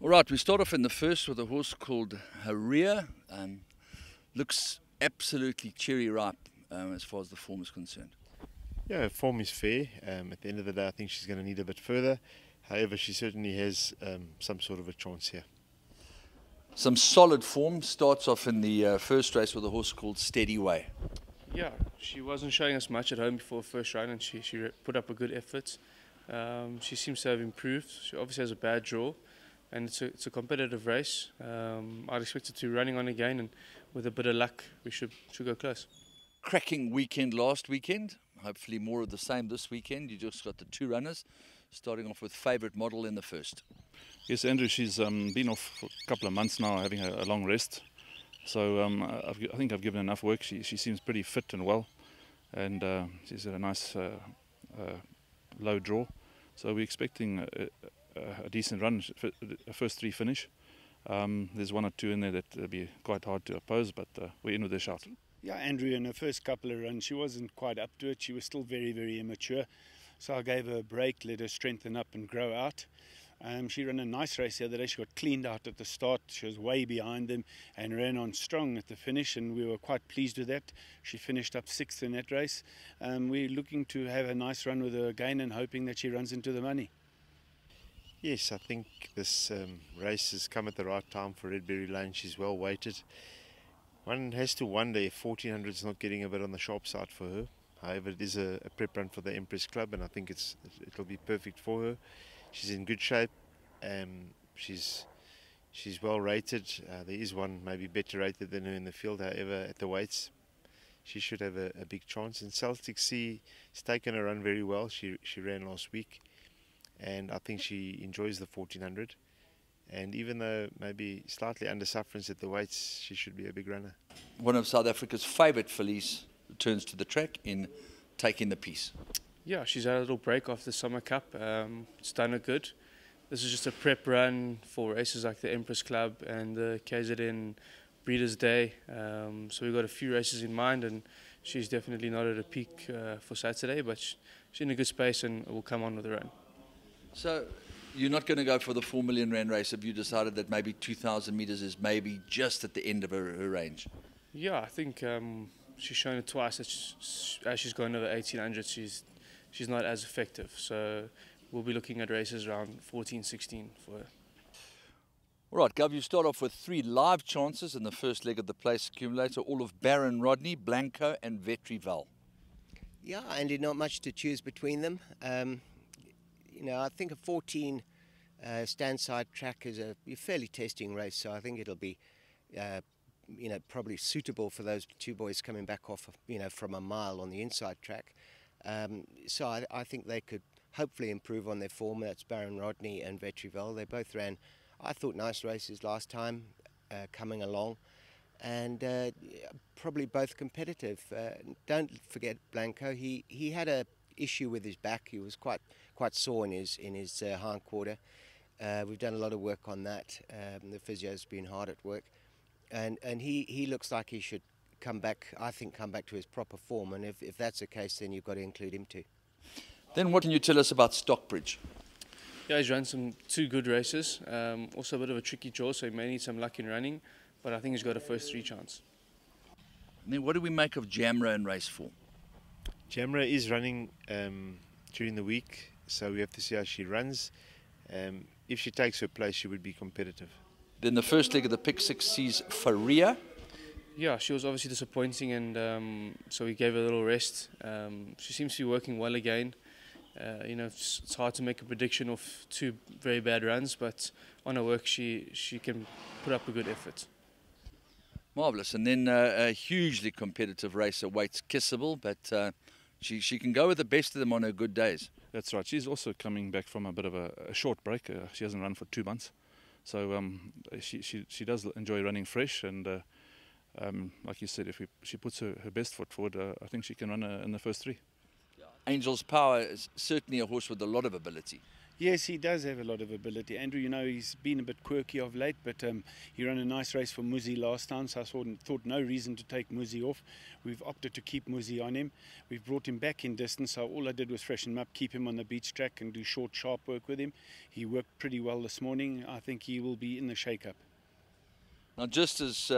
All right, we start off in the first with a horse called FARIHA. Looks absolutely cherry ripe as far as the form is concerned. Yeah, form is fair. At the end of the day, I think she's going to need a bit further. However, she certainly has some sort of a chance here. Some solid form. Starts off in the first race with a horse called Steady Way. Yeah, she wasn't showing us much at home before first run, and she put up a good effort. She seems to have improved. She obviously has a bad draw, and it's a competitive race. I'd expect her to be running on again, and with a bit of luck, we should go close. Cracking weekend last weekend. Hopefully more of the same this weekend. You just got the two runners, starting off with Favourite Model in the first. Yes, Andrew, she's been off for a couple of months now, having a long rest. So I think I've given enough work. She seems pretty fit and well, and she's had a nice low draw. So we're expecting a decent run, a first three finish. There's one or two in there that will be quite hard to oppose, but we're in with a shout. Yeah, Andrew, in her first couple of runs, she wasn't quite up to it. She was still very, very immature. So I gave her a break, let her strengthen up and grow out. She ran a nice race the other day. She got cleaned out at the start. She was way behind them and ran on strong at the finish, and we were quite pleased with that. She finished up 6th in that race. We're looking to have a nice run with her again and hoping that she runs into the money. Yes, I think this race has come at the right time for REDBERRY Lane. She's well weighted. One has to wonder if 1400 is not getting a bit on the sharp side for her. However, it is a prep run for the Empress Club, and I think it'll be perfect for her. She's in good shape. She's well rated. There is one maybe better rated than her in the field. However, at the weights, she should have a big chance. And CELTIC has taken a run very well. She ran last week, and I think she enjoys the 1400. And even though maybe slightly under sufferance at the weights, she should be a big runner. One of South Africa's favourite fillies returns to the track in Taking the Piece. Yeah, she's had a little break off the Summer Cup. It's done her good. This is just a prep run for races like the Empress Club and the KZN Breeders' Day. So we've got a few races in mind, and she's definitely not at a peak for Saturday, but she's in a good space and will come on with a run. So you're not going to go for the R4 million race? Have you decided that maybe 2,000 metres is maybe just at the end of her range? Yeah, I think she's shown it twice as she's gone over 1800. She's not as effective, so we'll be looking at races around 14, 16 for her. All right, Geoff, you start off with 3 live chances in the first leg of the place accumulator, all of RODNEY, BLANCO and VETRI. Yeah, and not much to choose between them. You know, I think a 14 stand-side track is a fairly testing race, so I think it'll be, you know, probably suitable for those two boys coming back off, you know, from a mile on the inside track. So I think they could hopefully improve on their form. That's RODNEY and VETRI. They both ran, I thought, nice races last time, coming along, and probably both competitive. Don't forget BLANCO. He had a issue with his back. He was quite sore in his hind quarter. We've done a lot of work on that. The physio's been hard at work, and he looks like he should come back to his proper form, and if that's the case, then you've got to include him too. Then what can you tell us about Stockbridge? Yeah, he's run two good races. Also a bit of a tricky draw, so he may need some luck in running, but I think he's got a first 3 chance. And then what do we make of Jamra in race 4? Jamra is running during the week, so we have to see how she runs. If she takes her place, she would be competitive. Then the first leg of the pick 6 sees FARIHA. Yeah, she was obviously disappointing, and so we gave her a little rest. She seems to be working well again. You know, it's hard to make a prediction of 2 very bad runs, but on her work, she can put up a good effort. Marvellous. And then a hugely competitive race awaits KISSABLE, but she can go with the best of them on her good days. That's right. She's also coming back from a bit of a short break. She hasn't run for 2 months. So she does enjoy running fresh, and like you said, if she puts her best foot forward, I think she can run in the first 3. Angel's Power is certainly a horse with a lot of ability. Yes, he does have a lot of ability. Andrew, you know, he's been a bit quirky of late, but he ran a nice race for Muzi last time, so I thought no reason to take Muzi off. We've opted to keep Muzi on him. We've brought him back in distance, so all I did was freshen him up, keep him on the beach track and do short, sharp work with him. He worked pretty well this morning. I think he will be in the shake-up. Now, just as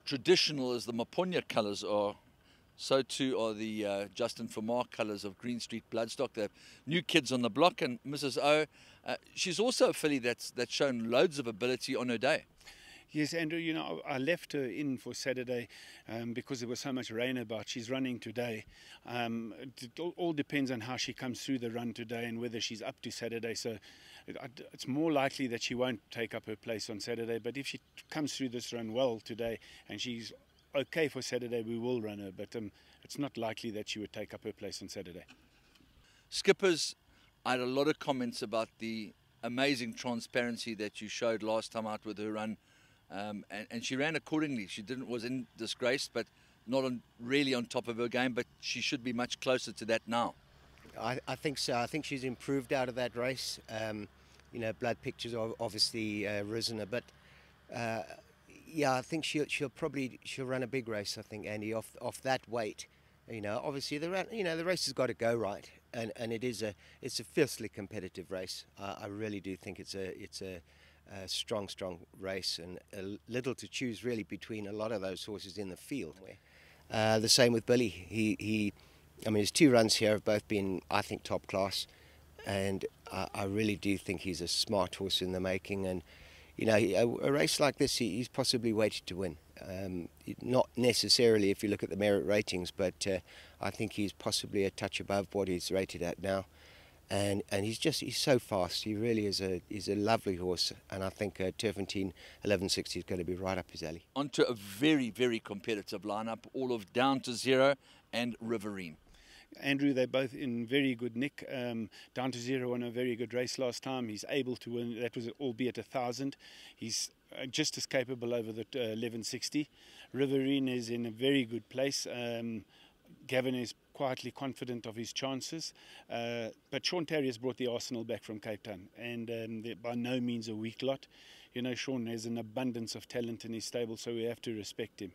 traditional as the Maponya colours are, so too are the Justin Vermaak colours of Green Street Bloodstock. They're new kids on the block, and Mrs. O, she's also a filly that's shown loads of ability on her day. Yes, Andrew, you know, I left her in for Saturday because there was so much rain about. She's running today. It all depends on how she comes through the run today and whether she's up to Saturday. So it's more likely that she won't take up her place on Saturday. But if she comes through this run well today and she's okay for Saturday, we will run her. But it's not likely that she would take up her place on Saturday. Skippers, I had a lot of comments about the amazing transparency that you showed last time out with her run. And she ran accordingly. She was in disgrace, but not really on top of her game, but she should be much closer to that now. I think so. I think she's improved out of that race. You know, blood pictures are obviously risen a bit. Yeah, I think she'll run a big race. I think, Andy, off that weight. You know, obviously the race has got to go right, and it's a fiercely competitive race. I really do think it's a strong race, and a little to choose really between a lot of those horses in the field. The same with Billy. I mean, his two runs here have both been, I think, top class, and I really do think he's a smart horse in the making. And you know, a race like this, he's possibly weighted to win. Not necessarily if you look at the merit ratings, but I think he's possibly a touch above what he's rated at now. And he's so fast. He really is a lovely horse, and I think Turfentine 1160 is going to be right up his alley. Onto a very, very competitive lineup, all of Down to Zero and Riverine. Andrew, they're both in very good nick. Down to Zero won a very good race last time. He's able to win. That was albeit 1,000. He's just as capable over the 1160. Riverine is in a very good place. Gavin is quietly confident of his chances, but Sean Terry has brought the Arsenal back from Cape Town, and they're by no means a weak lot. You know, Sean has an abundance of talent in his stable, so we have to respect him.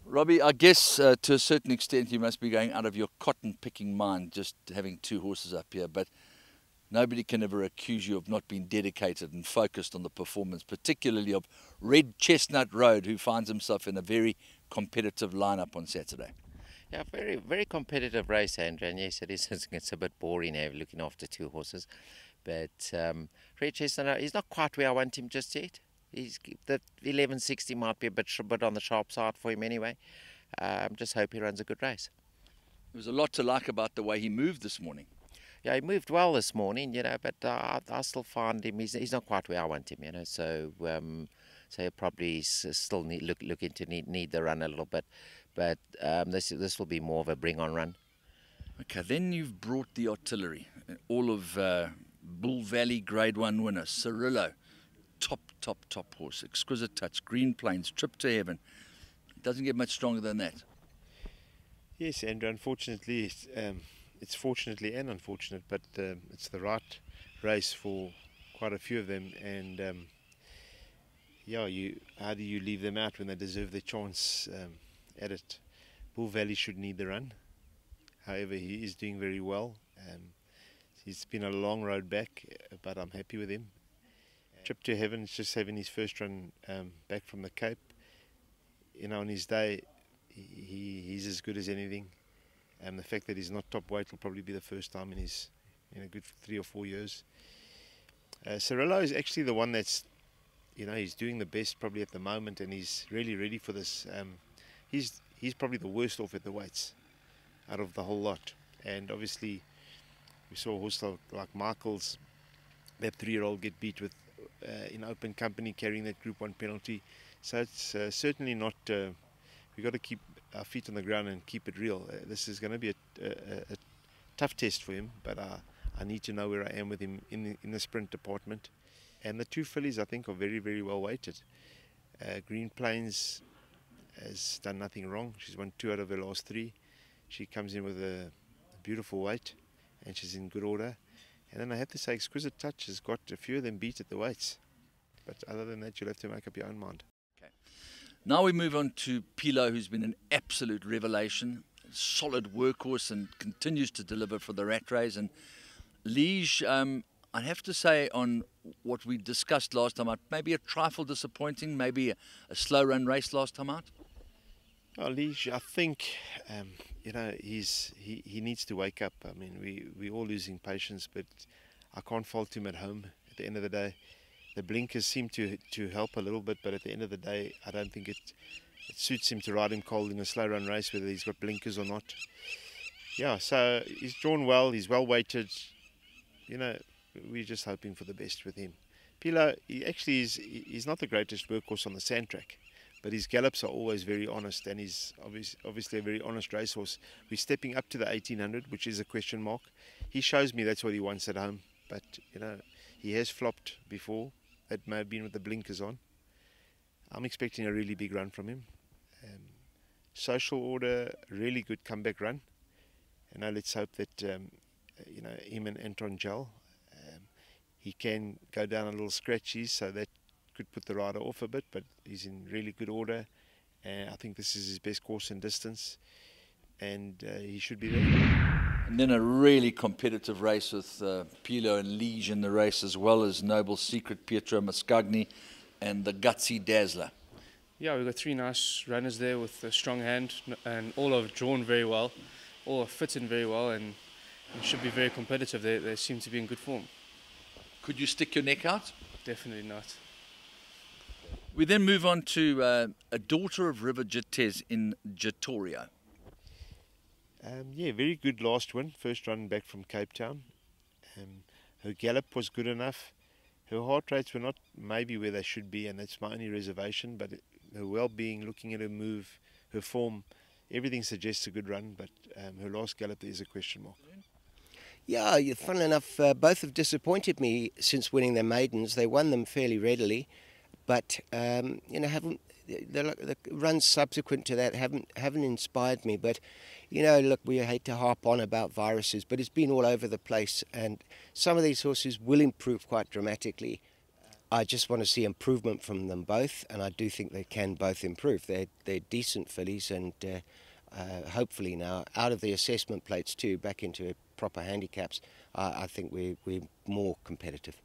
Robbie, I guess to a certain extent you must be going out of your cotton-picking mind just having two horses up here, but nobody can ever accuse you of not being dedicated and focused on the performance, particularly of Red Chestnut Road, who finds himself in a very competitive lineup on Saturday. Yeah, very competitive race, Andrew. And yes, it is. It's a bit boring here looking after two horses. But Red Chestnut, he's not quite where I want him just yet. The 1160 might be a bit on the sharp side for him anyway. Just hope he runs a good race. There was a lot to like about the way he moved this morning. Yeah, he moved well this morning, you know, but I still find him, he's not quite where I want him, you know, so he'll probably still need the run a little bit. But this will be more of a bring-on run. Okay, then you've brought the artillery. All of Bull Valley Grade 1 winner, Cirillo. Top horse. Exquisite Touch, Green Plains, Trip to Heaven. It doesn't get much stronger than that. Yes, Andrew, unfortunately, it's fortunately and unfortunate, but it's the right race for quite a few of them. And yeah, how do you leave them out when they deserve their chance at it? Bull Valley should need the run. However, he is doing very well. He's been a long road back, but I'm happy with him. Trip to Heaven is just having his first run back from the Cape. You know, on his day, he's as good as anything. The fact that he's not top weight will probably be the first time in a good 3 or 4 years. Cirillo is actually the one that's, you know, he's doing the best probably at the moment, and he's really ready for this. He's probably the worst off at the weights out of the whole lot. And obviously, we saw a horse like Michael's, that 3-year-old, get beat with in open company, carrying that Group 1 penalty. So it's certainly not. We've got to keep our feet on the ground and keep it real. This is going to be a tough test for him, but I need to know where I am with him in the sprint department. And the two fillies, I think, are very, very well weighted. Green Plains has done nothing wrong. She's won 2 out of her last 3. She comes in with a beautiful weight, and she's in good order. And then I have to say, Exquisite Touch has got a few of them beat at the weights. But other than that, you'll have to make up your own mind. Okay. Now we move on to PILOU, who's been an absolute revelation, solid workhorse and continues to deliver for the rat race. And Liege, I have to say, on what we discussed last time out, maybe a trifle disappointing, maybe a slow run race last time out. Well, Liege, I think, you know, he needs to wake up. I mean, we're all losing patience, but I can't fault him at home. At the end of the day, the blinkers seem to help a little bit, but at the end of the day, I don't think it suits him to ride him cold in a slow run race, whether he's got blinkers or not. Yeah, so he's drawn well, he's well weighted. You know, we're just hoping for the best with him. PILOU, he's not the greatest workhorse on the sand track, but his gallops are always very honest, and he's obviously a very honest racehorse. We're stepping up to the 1800, which is a question mark. He shows me that's what he wants at home, but you know, he has flopped before. That may have been with the blinkers on. I'm expecting a really big run from him. Social Order, really good comeback run. And now let's hope that you know, him and Anton Gel, he can go down a little scratchy, so that could put the rider off a bit, but he's in really good order. And I think this is his best course and distance, and he should be there. And then a really competitive race with PILOU and Liege in the race, as well as Noble Secret, Pietro Mascagni, and the Gutsy Dazzler. Yeah, we've got three nice runners there with a strong hand, and all have drawn very well, all have fit in very well, and should be very competitive. They seem to be in good form. Could you stick your neck out? Definitely not. We then move on to a daughter of River Jitez in Jetorio. Yeah, very good last win, first run back from Cape Town. Her gallop was good enough. Her heart rates were not maybe where they should be, and that's my only reservation, but her well-being, looking at her move, her form, everything suggests a good run, but her last gallop is a question mark. Yeah, funnily enough, both have disappointed me since winning their maidens. They won them fairly readily, but you know, the runs subsequent to that haven't inspired me. But you know, look, we hate to harp on about viruses, but it's been all over the place, and some of these horses will improve quite dramatically. I just want to see improvement from them both, and I do think they can both improve. They're decent fillies, and hopefully now, out of the assessment plates too, back into proper handicaps, I think we're more competitive.